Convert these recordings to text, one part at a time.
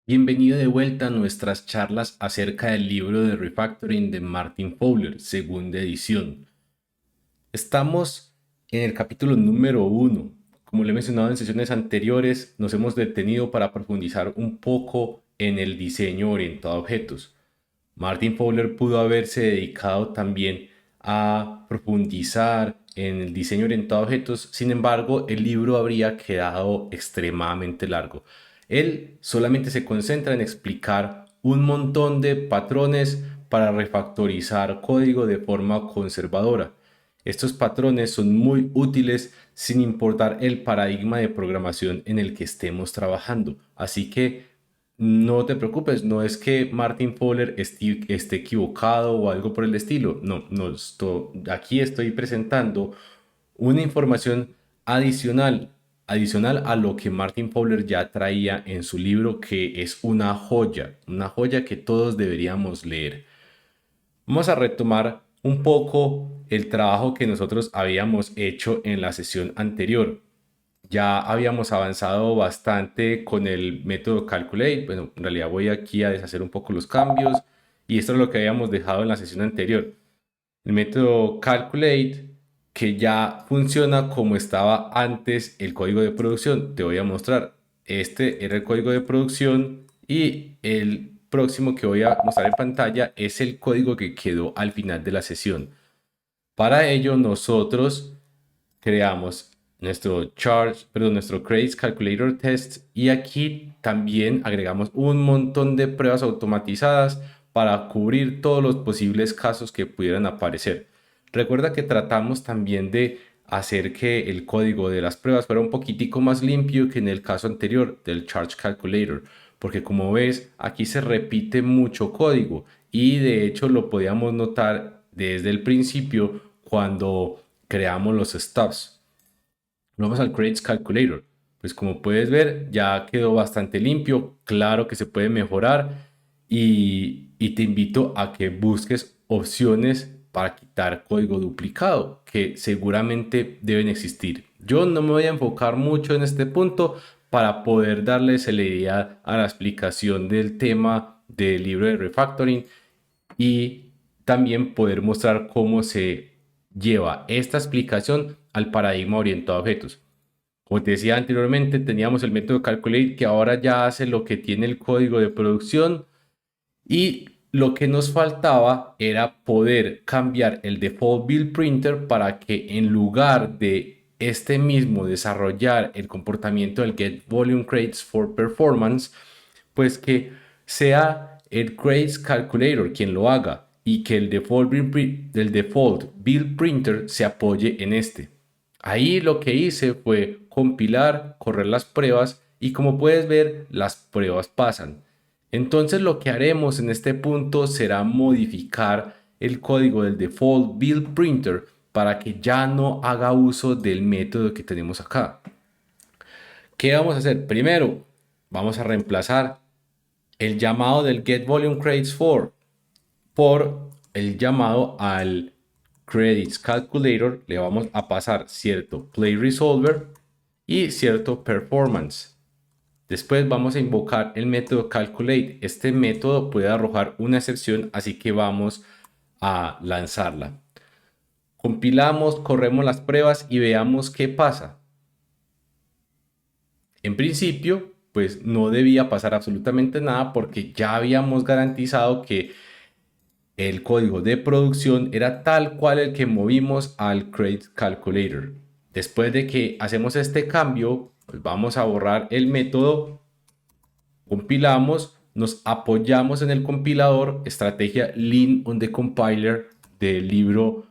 Bienvenido de vuelta a nuestras charlas acerca del libro de Refactoring de Martin Fowler, segunda edición. Estamos en el capítulo número uno. Como le he mencionado en sesiones anteriores, nos hemos detenido para profundizar un poco en el diseño orientado a objetos. Martin Fowler pudo haberse dedicado también a profundizar en el diseño orientado a objetos, sin embargo, el libro habría quedado extremadamente largo. Él solamente se concentra en explicar un montón de patrones para refactorizar código de forma conservadora. Estos patrones son muy útiles sin importar el paradigma de programación en el que estemos trabajando. Así que no te preocupes, no es que Martin Fowler esté equivocado o algo por el estilo. No, aquí estoy presentando una información adicional, adicional a lo que Martin Fowler ya traía en su libro, que es una joya que todos deberíamos leer. Vamos a retomar un poco el trabajo que nosotros habíamos hecho en la sesión anterior. Ya habíamos avanzado bastante con el método Calculate. Bueno, en realidad voy aquí a deshacer un poco los cambios y esto es lo que habíamos dejado en la sesión anterior. El método Calculate, que ya funciona como estaba antes el código de producción. Te voy a mostrar. Este era el código de producción y el próximo que voy a mostrar en pantalla es el código que quedó al final de la sesión. Para ello nosotros creamos nuestro Credits Calculator Test y aquí también agregamos un montón de pruebas automatizadas para cubrir todos los posibles casos que pudieran aparecer. Recuerda que tratamos también de hacer que el código de las pruebas fuera un poquitico más limpio que en el caso anterior del Charge Calculator, porque como ves aquí se repite mucho código y de hecho lo podíamos notar desde el principio cuando creamos los stubs. Vamos al Credits Calculator. Pues como puedes ver, ya quedó bastante limpio. Claro que se puede mejorar y te invito a que busques opciones para quitar código duplicado, que seguramente deben existir. Yo no me voy a enfocar mucho en este punto para poder darle celeridad a la explicación del tema del libro de refactoring y también poder mostrar cómo se lleva esta explicación al paradigma orientado a objetos. Como te decía anteriormente, teníamos el método Calculate que ahora ya hace lo que tiene el código de producción y lo que nos faltaba era poder cambiar el default build printer para que en lugar de este mismo desarrollar el comportamiento del get volume crates for performance, pues que sea el crates calculator quien lo haga y que el default build printer se apoye en este. Ahí lo que hice fue compilar, correr las pruebas y como puedes ver, las pruebas pasan. Entonces lo que haremos en este punto será modificar el código del default build printer para que ya no haga uso del método que tenemos acá. ¿Qué vamos a hacer? Primero, vamos a reemplazar el llamado del get volume credits for por el llamado al credits calculator. Le vamos a pasar cierto play resolver y cierto performance. Después vamos a invocar el método calculate. Este método puede arrojar una excepción, así que vamos a lanzarla. Compilamos, corremos las pruebas y veamos qué pasa. En principio, pues no debía pasar absolutamente nada porque ya habíamos garantizado que el código de producción era tal cual el que movimos al Create Calculator. Después de que hacemos este cambio, pues vamos a borrar el método, compilamos, nos apoyamos en el compilador, estrategia Lean on the Compiler del libro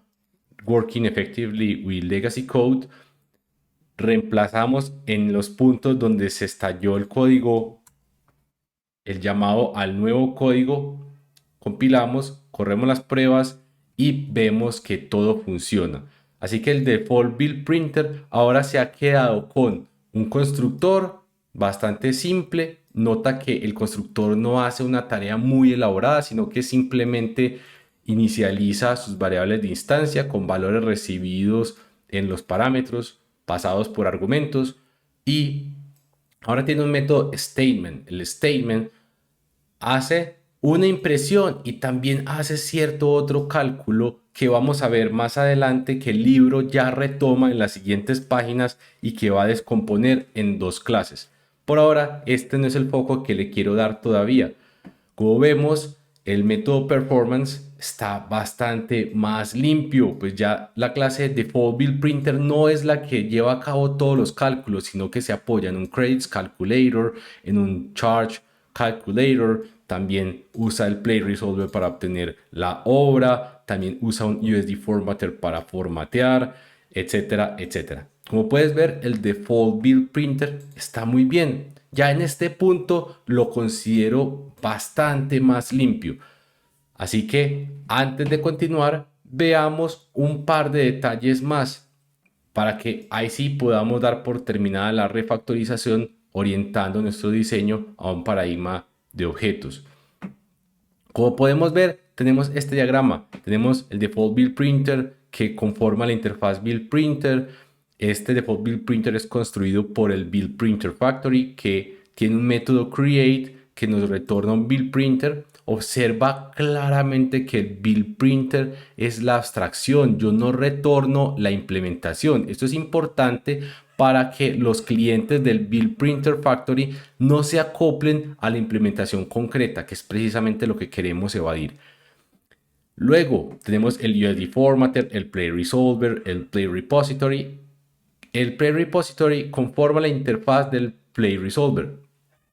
Working Effectively with Legacy Code. Reemplazamos en los puntos donde se estalló el código el llamado al nuevo código, compilamos, corremos las pruebas y vemos que todo funciona. Así que el default build printer ahora se ha quedado con un constructor bastante simple. Nota que el constructor no hace una tarea muy elaborada, sino que simplemente inicializa sus variables de instancia con valores recibidos en los parámetros pasados por argumentos y ahora tiene un método statement. El statement hace una impresión y también hace cierto otro cálculo que vamos a ver más adelante que el libro ya retoma en las siguientes páginas y que va a descomponer en dos clases. Por ahora, este no es el foco que le quiero dar todavía. Como vemos, el método performance está bastante más limpio, pues ya la clase default build printer no es la que lleva a cabo todos los cálculos, sino que se apoya en un credits calculator, en un charge calculator, también usa el play resolver para obtener la obra, también usa un USD formatter para formatear, etcétera, etcétera. Como puedes ver, el default build printer está muy bien. Ya en este punto lo considero bastante más limpio. Así que antes de continuar, veamos un par de detalles más para que ahí sí podamos dar por terminada la refactorización orientando nuestro diseño a un paradigma de objetos. Como podemos ver, tenemos este diagrama. Tenemos el default build printer que conforma la interfaz build printer. Este default build printer es construido por el build printer factory que tiene un método create que nos retorna un build printer. Observa claramente que el build printer es la abstracción. Yo no retorno la implementación. Esto es importante para que los clientes del Build Printer Factory no se acoplen a la implementación concreta, que es precisamente lo que queremos evadir. Luego tenemos el USD Formatter, el Play Resolver, el Play Repository. El Play Repository conforma la interfaz del Play Resolver.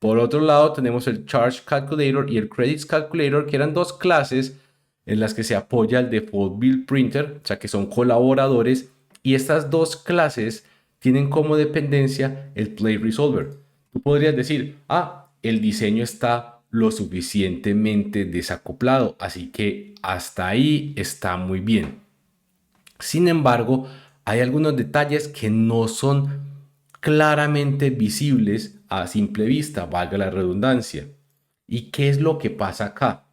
Por otro lado tenemos el Charge Calculator y el Credits Calculator, que eran dos clases en las que se apoya el Default Build Printer, o sea que son colaboradores, y estas dos clases tienen como dependencia el Play Resolver. Tú podrías decir, el diseño está lo suficientemente desacoplado, así que hasta ahí está muy bien. Sin embargo, hay algunos detalles que no son claramente visibles a simple vista, valga la redundancia. ¿Y qué es lo que pasa acá?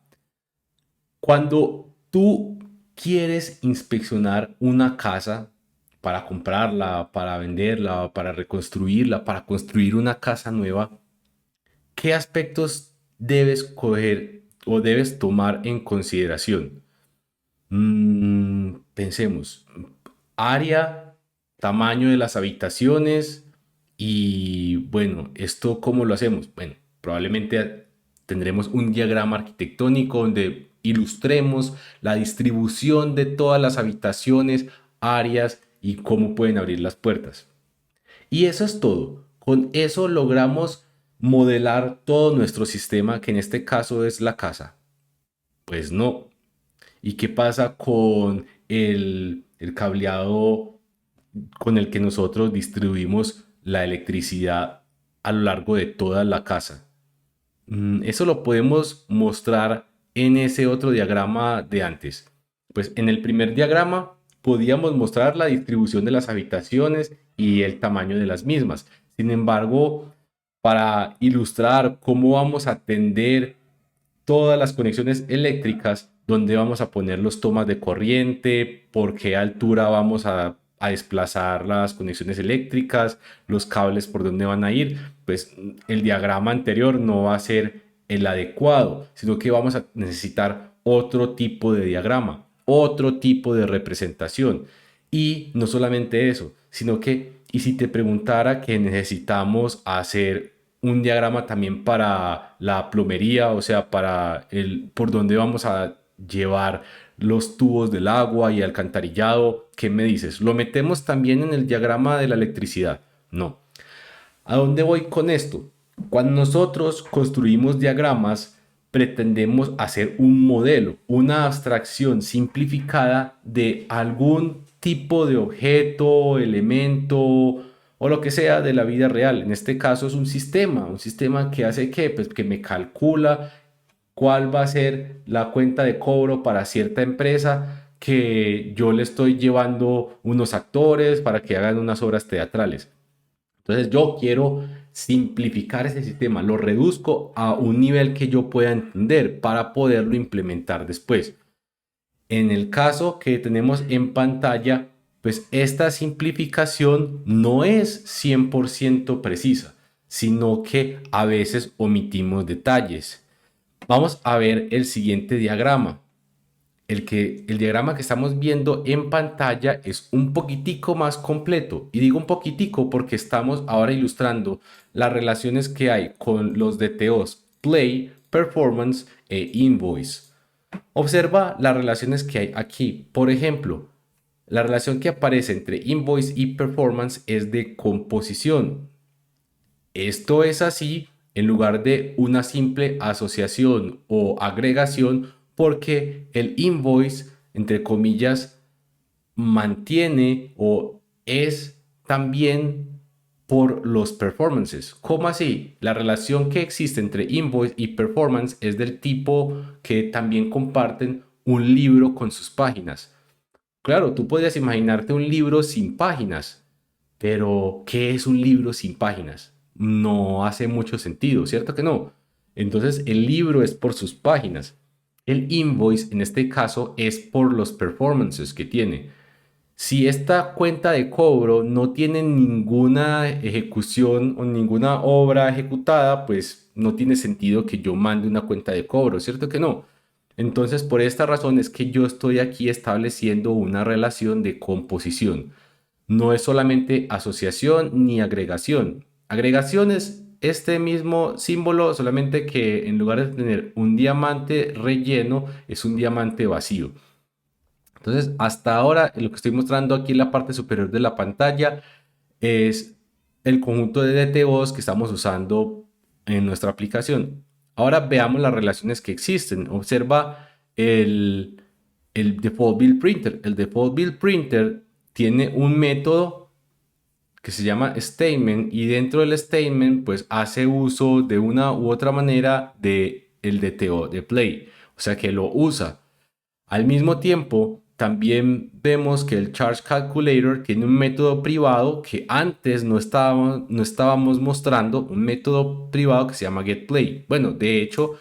Cuando tú quieres inspeccionar una casa para comprarla, para venderla, para reconstruirla, para construir una casa nueva, ¿qué aspectos debes coger o debes tomar en consideración? Pensemos, área, tamaño de las habitaciones y bueno, ¿esto cómo lo hacemos? Bueno, probablemente tendremos un diagrama arquitectónico donde ilustremos la distribución de todas las habitaciones, áreas y cómo pueden abrir las puertas. Y eso es todo. Con eso logramos modelar todo nuestro sistema, que en este caso es la casa. Pues no. ¿Y qué pasa con el cableado con el que nosotros distribuimos la electricidad a lo largo de toda la casa? Eso lo podemos mostrar en ese otro diagrama de antes. Pues en el primer diagrama podíamos mostrar la distribución de las habitaciones y el tamaño de las mismas. Sin embargo, para ilustrar cómo vamos a atender todas las conexiones eléctricas, dónde vamos a poner los tomas de corriente, por qué altura vamos a desplazar las conexiones eléctricas, los cables por dónde van a ir, pues el diagrama anterior no va a ser el adecuado, sino que vamos a necesitar otro tipo de diagrama, otro tipo de representación. Y no solamente eso, sino que, y si te preguntara que necesitamos hacer un diagrama también para la plomería, o sea, para el por dónde vamos a llevar los tubos del agua y alcantarillado, ¿qué me dices? ¿Lo metemos también en el diagrama de la electricidad? No. ¿A dónde voy con esto? Cuando nosotros construimos diagramas, pretendemos hacer un modelo, una abstracción simplificada de algún tipo de objeto, elemento o lo que sea de la vida real. En este caso es un sistema que hace qué, pues que me calcula cuál va a ser la cuenta de cobro para cierta empresa que yo le estoy llevando unos actores para que hagan unas obras teatrales. Entonces yo quiero simplificar ese sistema, lo reduzco a un nivel que yo pueda entender para poderlo implementar después. En el caso que tenemos en pantalla, pues esta simplificación no es 100% precisa, sino que a veces omitimos detalles. Vamos a ver el siguiente diagrama. El diagrama que estamos viendo en pantalla es un poquitico más completo. Y digo un poquitico porque estamos ahora ilustrando las relaciones que hay con los DTOs Play, Performance e Invoice. Observa las relaciones que hay aquí. Por ejemplo, la relación que aparece entre Invoice y Performance es de composición. Esto es así en lugar de una simple asociación o agregación porque el invoice, entre comillas, mantiene o es también por los performances. ¿Cómo así? La relación que existe entre invoice y performance es del tipo que también comparten un libro con sus páginas. Claro, tú podrías imaginarte un libro sin páginas, pero ¿qué es un libro sin páginas? No hace mucho sentido, ¿cierto que no? Entonces el libro es por sus páginas. El invoice en este caso es por los performances que tiene. Si esta cuenta de cobro no tiene ninguna ejecución o ninguna obra ejecutada, pues no tiene sentido que yo mande una cuenta de cobro, ¿cierto que no? Entonces, por esta razón es que yo estoy aquí estableciendo una relación de composición. No es solamente asociación ni agregación. Agregación es este mismo símbolo, solamente que en lugar de tener un diamante relleno, es un diamante vacío. Entonces, hasta ahora lo que estoy mostrando aquí en la parte superior de la pantalla es el conjunto de DTOs que estamos usando en nuestra aplicación. Ahora veamos las relaciones que existen. Observa el default build printer. El default build printer tiene un método que se llama statement y dentro del statement pues hace uso de una u otra manera de el DTO de play, o sea que lo usa. Al mismo tiempo, también vemos que el Charge Calculator tiene un método privado que antes no estábamos mostrando, un método privado que se llama getPlay. Bueno, de hecho,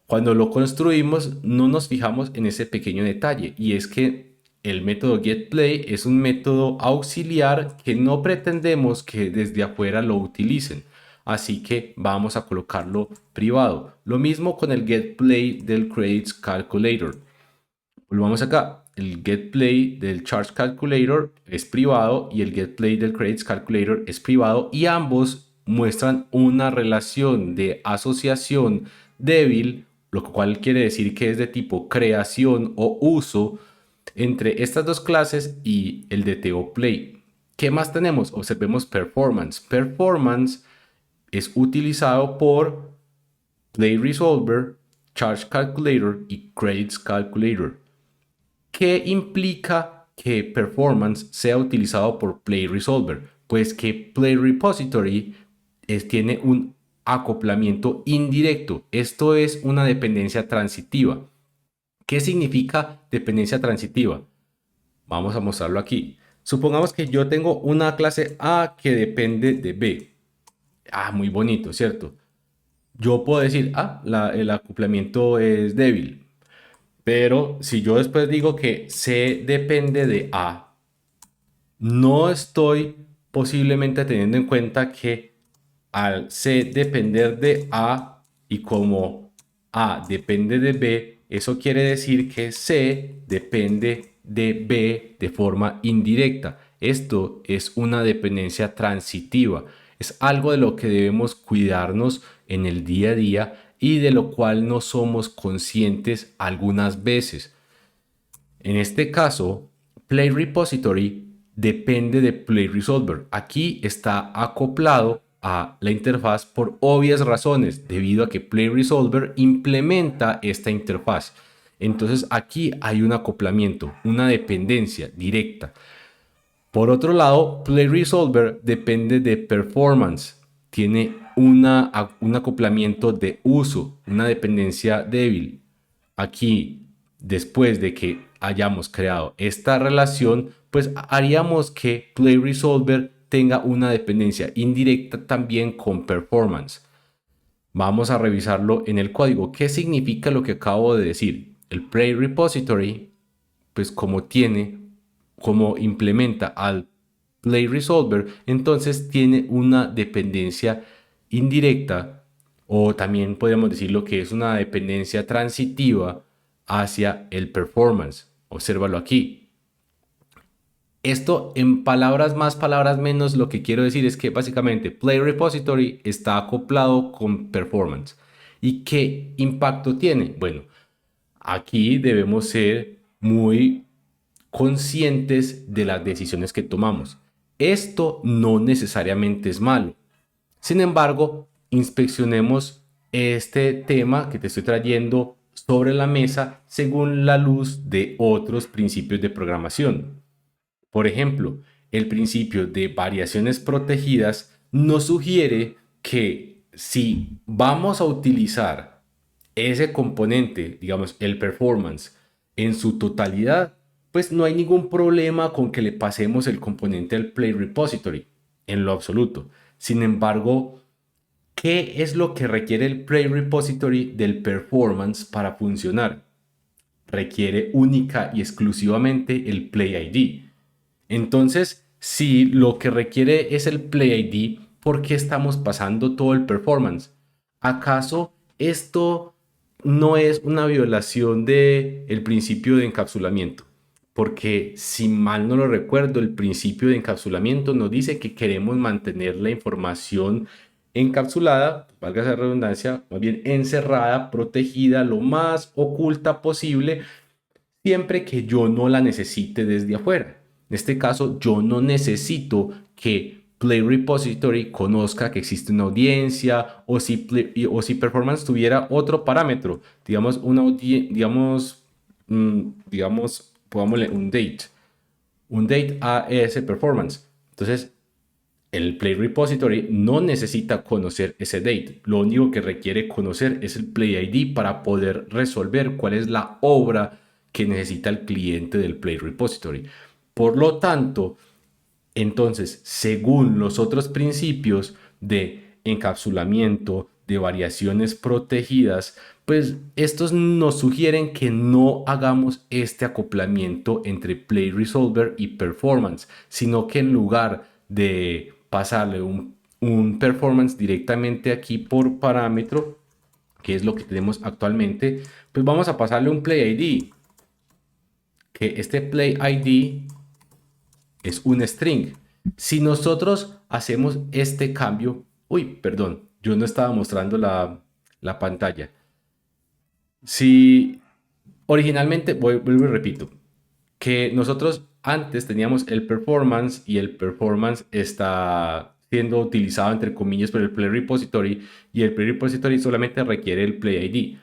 cuando lo construimos no nos fijamos en ese pequeño detalle y es que el método getPlay es un método auxiliar que no pretendemos que desde afuera lo utilicen. Así que vamos a colocarlo privado. Lo mismo con el getPlay del Credits Calculator. Volvamos acá. El getPlay del Charge Calculator es privado y el getPlay del Credits Calculator es privado y ambos muestran una relación de asociación débil, lo cual quiere decir que es de tipo creación o uso entre estas dos clases y el DTO Play. ¿Qué más tenemos? Observemos Performance. Performance es utilizado por Play Resolver, Charge Calculator y Credits Calculator. ¿Qué implica que performance sea utilizado por Play Resolver? Pues que Play Repository tiene un acoplamiento indirecto. Esto es una dependencia transitiva. ¿Qué significa dependencia transitiva? Vamos a mostrarlo aquí. Supongamos que yo tengo una clase A que depende de B. Muy bonito, ¿cierto? Yo puedo decir, el acoplamiento es débil. Pero si yo después digo que C depende de A, no estoy posiblemente teniendo en cuenta que al C depender de A y como A depende de B, eso quiere decir que C depende de B de forma indirecta. Esto es una dependencia transitiva. Es algo de lo que debemos cuidarnos en el día a día y de lo cual no somos conscientes algunas veces. En este caso, Play Repository depende de Play Resolver. Aquí está acoplado a la interfaz por obvias razones, debido a que Play Resolver implementa esta interfaz. Entonces aquí hay un acoplamiento, una dependencia directa. Por otro lado, Play Resolver depende de Performance. Tiene un acoplamiento de uso, una dependencia débil. Aquí, después de que hayamos creado esta relación, pues haríamos que Play Resolver tenga una dependencia indirecta también con Performance. Vamos a revisarlo en el código. ¿Qué significa lo que acabo de decir? El Play Repository, pues como implementa al Play Resolver, entonces tiene una dependencia indirecta o también podríamos decirlo que es una dependencia transitiva hacia el performance. Obsérvalo aquí. Esto en palabras más, palabras menos, lo que quiero decir es que básicamente Play Repository está acoplado con performance. ¿Y qué impacto tiene? Bueno, aquí debemos ser muy conscientes de las decisiones que tomamos. Esto no necesariamente es malo. Sin embargo, inspeccionemos este tema que te estoy trayendo sobre la mesa según la luz de otros principios de programación. Por ejemplo, el principio de variaciones protegidas nos sugiere que si vamos a utilizar ese componente, digamos, el performance, en su totalidad, pues no hay ningún problema con que le pasemos el componente al Play Repository, en lo absoluto. Sin embargo, ¿qué es lo que requiere el Play Repository del performance para funcionar? Requiere única y exclusivamente el Play ID. Entonces, si lo que requiere es el Play ID, ¿por qué estamos pasando todo el performance? ¿Acaso esto no es una violación del principio de encapsulamiento? Porque si mal no lo recuerdo, el principio de encapsulamiento nos dice que queremos mantener la información encapsulada, valga esa redundancia, más bien encerrada, protegida, lo más oculta posible, siempre que yo no la necesite desde afuera. En este caso, yo no necesito que Play Repository conozca que existe una audiencia o si Performance tuviera otro parámetro, digamos, digamos, pongámosle un date a ese Performance. Entonces, el Play Repository no necesita conocer ese date. Lo único que requiere conocer es el Play ID para poder resolver cuál es la obra que necesita el cliente del Play Repository. Por lo tanto, entonces, según los otros principios de encapsulamiento, de variaciones protegidas, pues estos nos sugieren que no hagamos este acoplamiento entre Play Resolver y Performance, sino que en lugar de pasarle un performance directamente aquí por parámetro, que es lo que tenemos actualmente, pues vamos a pasarle un Play ID, que este Play ID es un string. Si nosotros hacemos este cambio, uy, perdón, yo no estaba mostrando la pantalla. Si originalmente, vuelvo y repito, que nosotros antes teníamos el performance y el performance está siendo utilizado entre comillas por el Play Repository y el Play Repository solamente requiere el Play ID.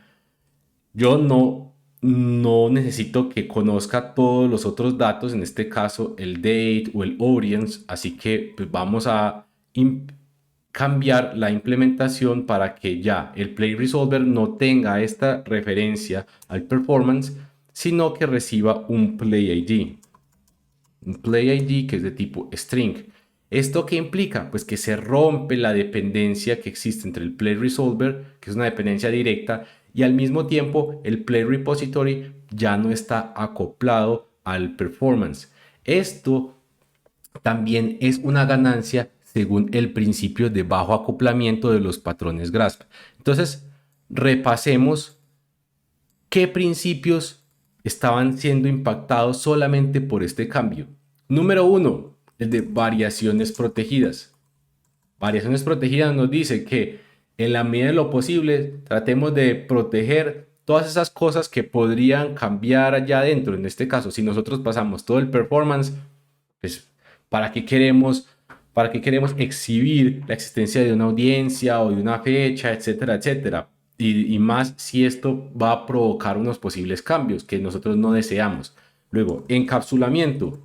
Yo no necesito que conozca todos los otros datos, en este caso el date o el audience, así que pues, vamos a cambiar la implementación para que ya el Play Resolver no tenga esta referencia al performance, sino que reciba un Play ID. Un Play ID que es de tipo string. ¿Esto qué implica? Pues que se rompe la dependencia que existe entre el Play Resolver, que es una dependencia directa, y al mismo tiempo el Play Repository ya no está acoplado al performance. Esto también es una ganancia según el principio de bajo acoplamiento de los patrones Grasp. Entonces, repasemos qué principios estaban siendo impactados solamente por este cambio. Número 1, el de variaciones protegidas. Variaciones protegidas nos dice que en la medida de lo posible tratemos de proteger todas esas cosas que podrían cambiar allá adentro. En este caso, si nosotros pasamos todo el performance, pues ¿para qué queremos, para qué queremos exhibir la existencia de una audiencia o de una fecha, etcétera, etcétera? Y más si esto va a provocar unos posibles cambios que nosotros no deseamos. Luego, encapsulamiento.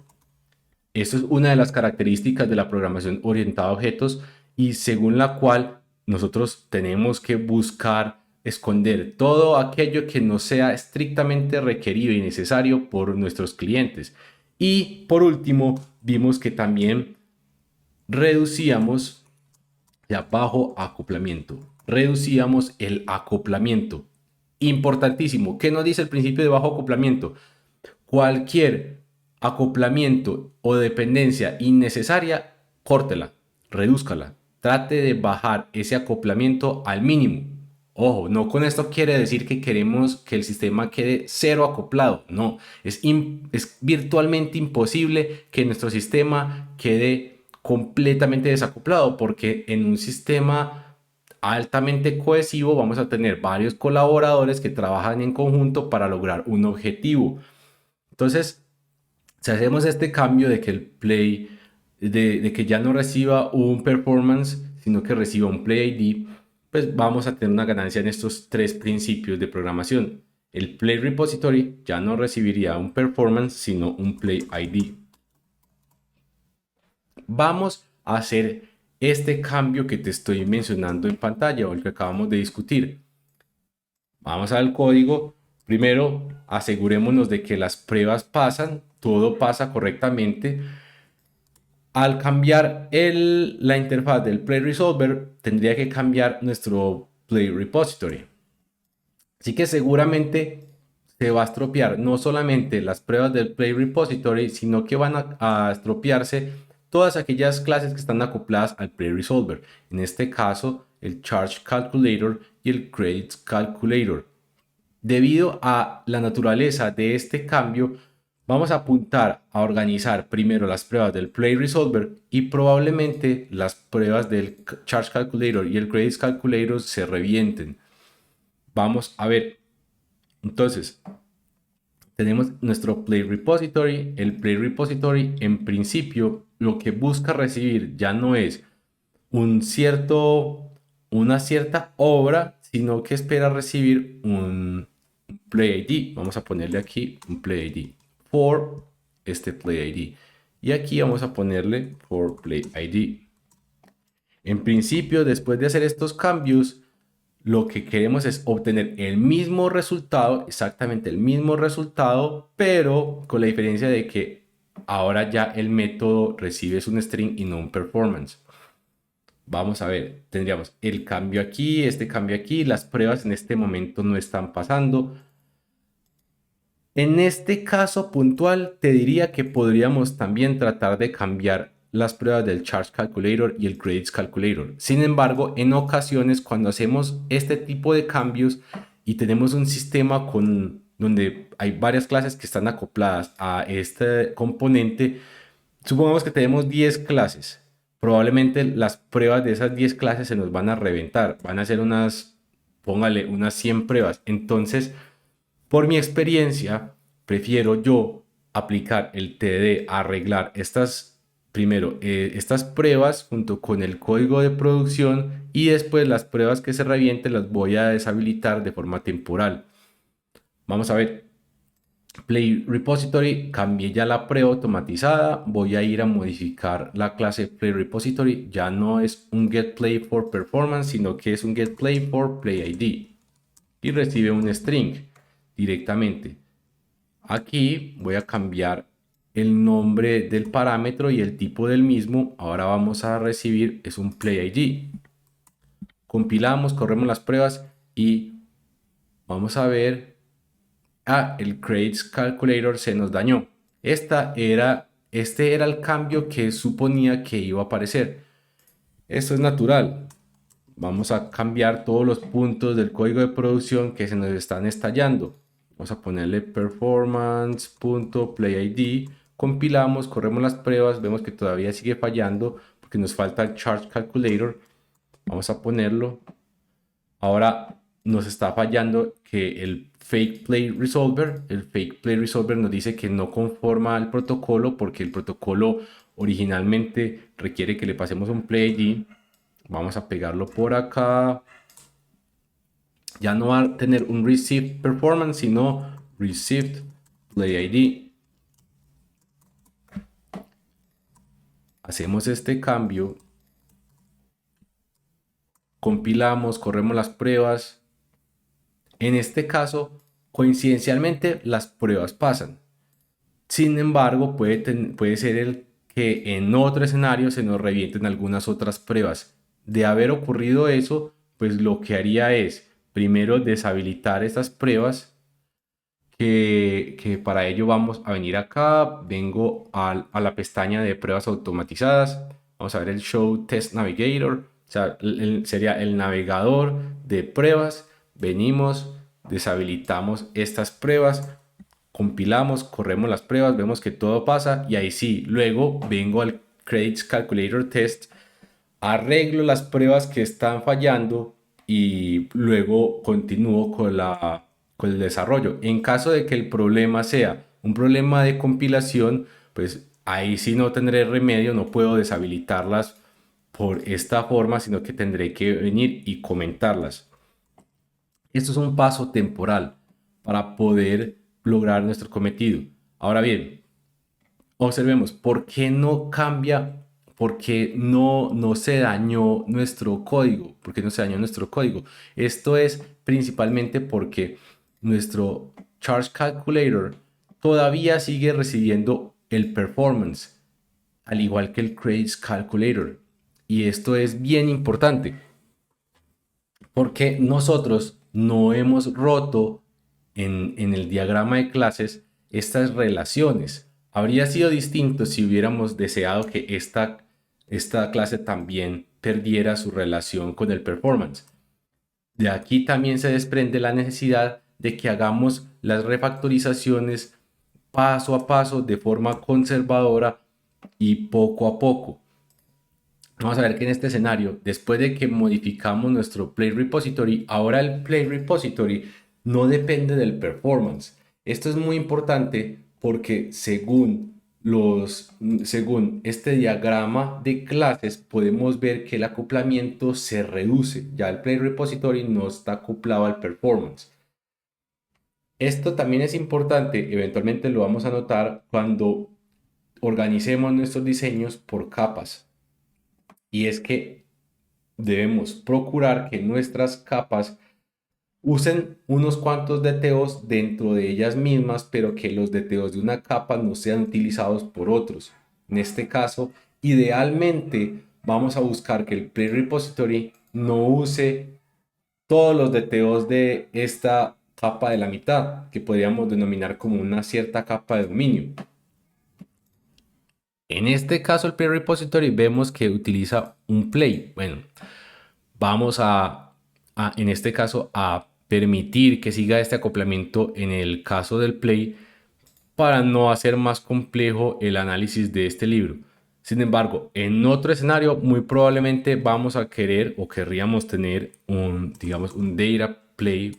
Esto es una de las características de la programación orientada a objetos y según la cual nosotros tenemos que buscar esconder todo aquello que no sea estrictamente requerido y necesario por nuestros clientes. Y por último, vimos que también reducíamos ya bajo acoplamiento. Reducíamos el acoplamiento. Importantísimo. ¿Qué nos dice el principio de bajo acoplamiento? Cualquier acoplamiento o dependencia innecesaria, córtela, redúzcala. trate de bajar ese acoplamiento al mínimo. Ojo, no con esto quiere decir que queremos que el sistema quede cero acoplado. No, es virtualmente imposible que nuestro sistema quede completamente desacoplado, porque en un sistema altamente cohesivo vamos a tener varios colaboradores que trabajan en conjunto para lograr un objetivo. Entonces, si hacemos este cambio de que el play, de que ya no reciba un performance, sino que reciba un play ID, pues vamos a tener una ganancia en estos tres principios de programación. El play repository ya no recibiría un performance, sino un play ID. Vamos a hacer este cambio que te estoy mencionando en pantalla o el que acabamos de discutir. Vamos al código. Primero, asegurémonos de que las pruebas pasan, todo pasa correctamente. Al cambiar la interfaz del Play Resolver, tendría que cambiar nuestro Play Repository. Así que seguramente se va a estropear no solamente las pruebas del Play Repository, sino que van a estropearse todas aquellas clases que están acopladas al Play Resolver. En este caso, el Charge Calculator y el Credits Calculator. Debido a la naturaleza de este cambio, vamos a apuntar a organizar primero las pruebas del Play Resolver y probablemente las pruebas del Charge Calculator y el Credits Calculator se revienten. Vamos a ver. Entonces, tenemos nuestro Play Repository. El Play Repository, en principio, lo que busca recibir ya no es una cierta obra, sino que espera recibir un Play ID. Vamos a ponerle aquí un Play ID for este Play ID. Y aquí vamos a ponerle for Play ID. En principio, después de hacer estos cambios, lo que queremos es obtener el mismo resultado, exactamente el mismo resultado, pero con la diferencia de que ahora ya el método recibe un string y no un performance. Vamos a ver, tendríamos el cambio aquí, este cambio aquí, las pruebas en este momento no están pasando. En este caso puntual, te diría que podríamos también tratar de cambiar las pruebas del Charge Calculator y el Credits Calculator. Sin embargo, en ocasiones cuando hacemos este tipo de cambios y tenemos un sistema donde hay varias clases que están acopladas a este componente, supongamos que tenemos 10 clases. Probablemente las pruebas de esas 10 clases se nos van a reventar. Van a ser póngale, unas 100 pruebas. Entonces, por mi experiencia, prefiero yo aplicar el TDD, arreglar estas pruebas junto con el código de producción, y después las pruebas que se revienten las voy a deshabilitar de forma temporal. Vamos a ver. Play Repository, cambié ya la prueba automatizada. Voy a ir a modificar la clase Play Repository. Ya no es un getPlay for performance, sino que es un getPlay for Play ID. Y recibe un string directamente. Aquí voy a cambiar el nombre del parámetro y el tipo del mismo. Ahora vamos a recibir es un Play ID. Compilamos, corremos las pruebas y vamos a ver. El Credits Calculator se nos dañó. Este era el cambio que suponía que iba a aparecer. Esto es natural. Vamos a cambiar todos los puntos del código de producción que se nos están estallando. Vamos a ponerle performance.playID. Compilamos, corremos las pruebas, vemos que todavía sigue fallando porque nos falta el Charge Calculator. Vamos a ponerlo. Ahora nos está fallando que el fake play resolver nos dice que no conforma al protocolo, porque el protocolo originalmente requiere que le pasemos un play ID. Vamos a pegarlo por acá. Ya no va a tener un received performance, sino received play ID. Hacemos este cambio. Compilamos, corremos las pruebas. En este caso, coincidencialmente, las pruebas pasan. Sin embargo, puede ser que en otro escenario se nos revienten algunas otras pruebas. De haber ocurrido eso, pues lo que haría es primero deshabilitar estas pruebas, que para ello vamos a venir acá, vengo a la pestaña de pruebas automatizadas, Vamos a ver el Show Test Navigator. O sea, sería el navegador de pruebas. Venimos, deshabilitamos estas pruebas, compilamos, corremos las pruebas, vemos que todo pasa y ahí sí, luego vengo al Credits Calculator Test, arreglo las pruebas que están fallando y luego continúo con el desarrollo. En caso de que el problema sea un problema de compilación, pues ahí sí no tendré remedio, no puedo deshabilitarlas por esta forma, sino que tendré que venir y comentarlas. Esto es un paso temporal para poder lograr nuestro cometido. Ahora bien, observemos, ¿por qué no cambia? ¿Por qué no se dañó nuestro código? ¿Por qué no se dañó nuestro código? Esto es principalmente porque nuestro Charge Calculator todavía sigue recibiendo el performance, al igual que el Credits Calculator. Y esto es bien importante porque nosotros no hemos roto en el diagrama de clases estas relaciones. Habría sido distinto si hubiéramos deseado que esta clase también perdiera su relación con el performance. De aquí también se desprende la necesidad de que hagamos las refactorizaciones paso a paso de forma conservadora y poco a poco. Vamos a ver que en este escenario, después de que modificamos nuestro Play Repository, ahora el Play Repository no depende del performance. Esto es muy importante porque según este diagrama de clases podemos ver que el acoplamiento se reduce. Ya el Play Repository no está acoplado al performance. Esto también es importante, eventualmente lo vamos a notar cuando organicemos nuestros diseños por capas. Y es que debemos procurar que nuestras capas usen unos cuantos DTOs dentro de ellas mismas, pero que los DTOs de una capa no sean utilizados por otros. En este caso, idealmente vamos a buscar que el Play Repository no use todos los DTOs de esta capa de la mitad, que podríamos denominar como una cierta capa de dominio. En este caso, el Play Repository vemos que utiliza un play. Bueno, vamos en este caso, a permitir que siga este acoplamiento en el caso del play para no hacer más complejo el análisis de este libro. Sin embargo, en otro escenario, muy probablemente vamos a querer o querríamos tener digamos, un data play,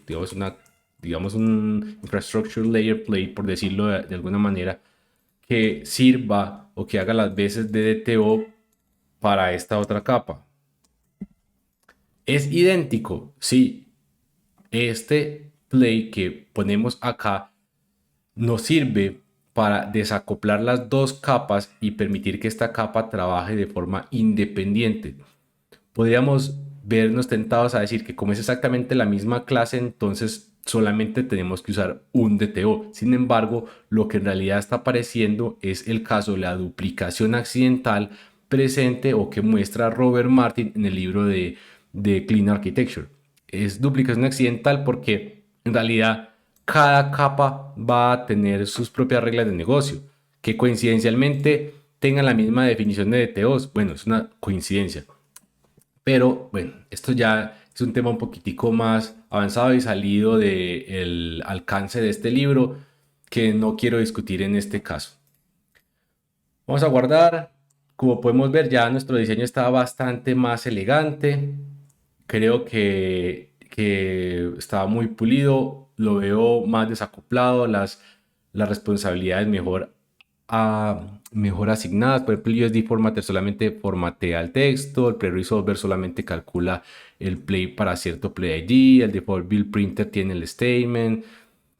digamos un infrastructure layer play, por decirlo de alguna manera, que sirva o que haga las veces de DTO para esta otra capa. ¿Es idéntico? Sí. Este play que ponemos acá nos sirve para desacoplar las dos capas y permitir que esta capa trabaje de forma independiente. Podríamos vernos tentados a decir que como es exactamente la misma clase, entonces solamente tenemos que usar un DTO. Sin embargo, lo que en realidad está apareciendo es el caso de la duplicación accidental presente o que muestra Robert Martin en el libro de Clean Architecture. Es duplicación accidental porque en realidad cada capa va a tener sus propias reglas de negocio, que coincidencialmente tengan la misma definición de DTOs. Bueno, es una coincidencia. Pero bueno, esto ya es un tema un poquitico más avanzado y salido del alcance de este libro que no quiero discutir en este caso. Vamos a guardar. Como podemos ver, ya nuestro diseño está bastante más elegante. Creo que está muy pulido. Lo veo más desacoplado. Las responsabilidades mejor asignadas. Por ejemplo, el USD Formatter solamente formatea el texto, el Pre-Resolver solamente calcula el play para cierto play ID, el Default Build Printer tiene el statement,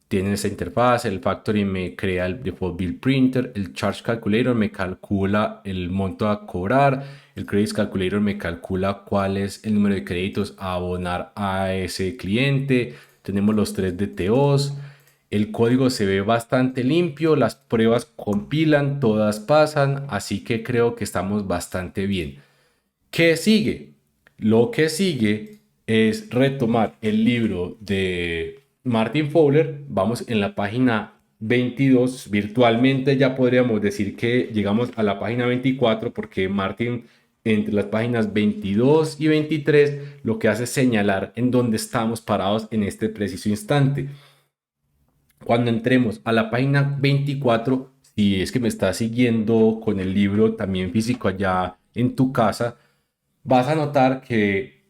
tiene esa interfaz, el Factory me crea el Default Build Printer, el Charge Calculator me calcula el monto a cobrar, el Credits Calculator me calcula cuál es el número de créditos a abonar a ese cliente, tenemos los 3 DTOs. El código se ve bastante limpio, las pruebas compilan, todas pasan, así que creo que estamos bastante bien. ¿Qué sigue? Lo que sigue es retomar el libro de Martin Fowler. Vamos en la página 22. Virtualmente ya podríamos decir que llegamos a la página 24 porque Martin entre las páginas 22 y 23, lo que hace es señalar en dónde estamos parados en este preciso instante. Cuando entremos a la página 24, si es que me estás siguiendo con el libro también físico allá en tu casa, vas a notar que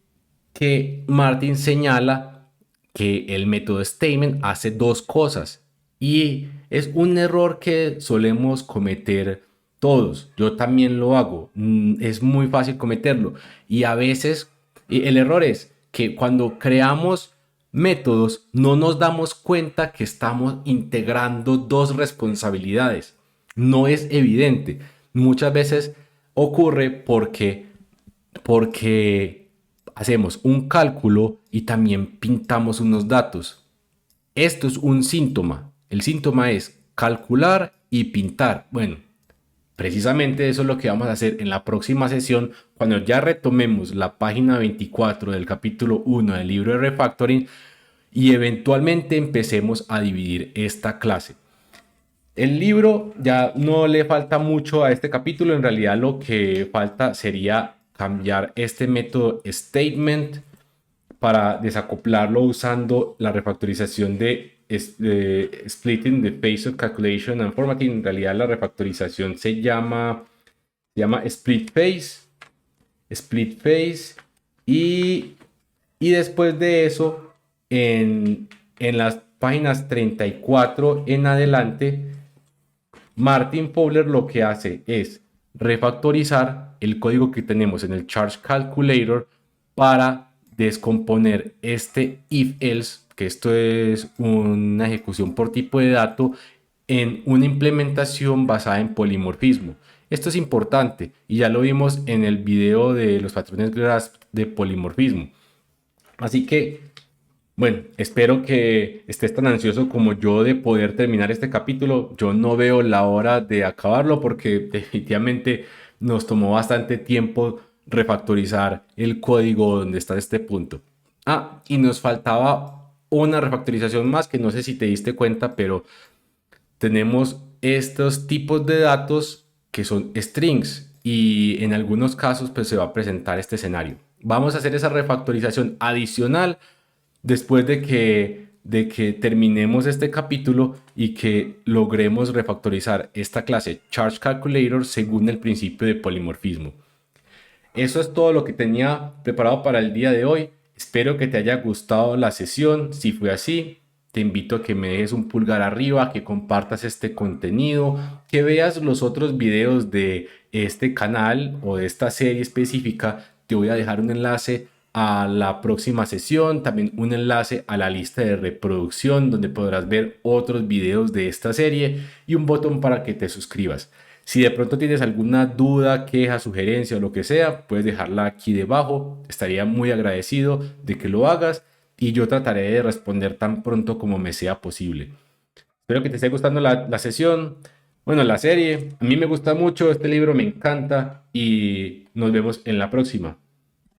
Martin señala que el método Statement hace dos cosas y es un error que solemos cometer todos. Yo también lo hago. Es muy fácil cometerlo y a veces el error es que cuando creamos métodos no nos damos cuenta que estamos integrando dos responsabilidades. No es evidente. Muchas veces ocurre porque hacemos un cálculo y también pintamos unos datos. Esto es un síntoma. El síntoma es calcular y pintar. Bueno, precisamente eso es lo que vamos a hacer en la próxima sesión cuando ya retomemos la página 24 del capítulo 1 del libro de Refactoring y eventualmente empecemos a dividir esta clase. El libro ya no le falta mucho a este capítulo, en realidad lo que falta sería cambiar este método statement para desacoplarlo usando la refactorización de splitting the phase of calculation and formatting. En realidad la refactorización se llama split phase y después de eso en las páginas 34 en adelante Martin Fowler lo que hace es refactorizar el código que tenemos en el Charge Calculator para descomponer este if-else, que esto es una ejecución por tipo de dato, en una implementación basada en polimorfismo. Esto es importante y ya lo vimos en el video de los patrones Grasp de polimorfismo. Así que bueno, espero que estés tan ansioso como yo de poder terminar este capítulo. Yo no veo la hora de acabarlo porque definitivamente nos tomó bastante tiempo refactorizar el código donde está este punto. Ah, y nos faltaba una refactorización más que no sé si te diste cuenta, pero tenemos estos tipos de datos que son strings y en algunos casos pues se va a presentar este escenario. Vamos a hacer esa refactorización adicional después de que terminemos este capítulo y que logremos refactorizar esta clase Charge Calculator según el principio de polimorfismo. Eso es todo lo que tenía preparado para el día de hoy. Espero que te haya gustado la sesión. Si fue así, te invito a que me dejes un pulgar arriba, que compartas este contenido, que veas los otros videos de este canal o de esta serie específica. Te voy a dejar un enlace a la próxima sesión, también un enlace a la lista de reproducción donde podrás ver otros videos de esta serie y un botón para que te suscribas. Si de pronto tienes alguna duda, queja, sugerencia o lo que sea, puedes dejarla aquí debajo. Estaría muy agradecido de que lo hagas y yo trataré de responder tan pronto como me sea posible. Espero que te esté gustando la sesión, bueno, la serie. A mí me gusta mucho, este libro me encanta y nos vemos en la próxima.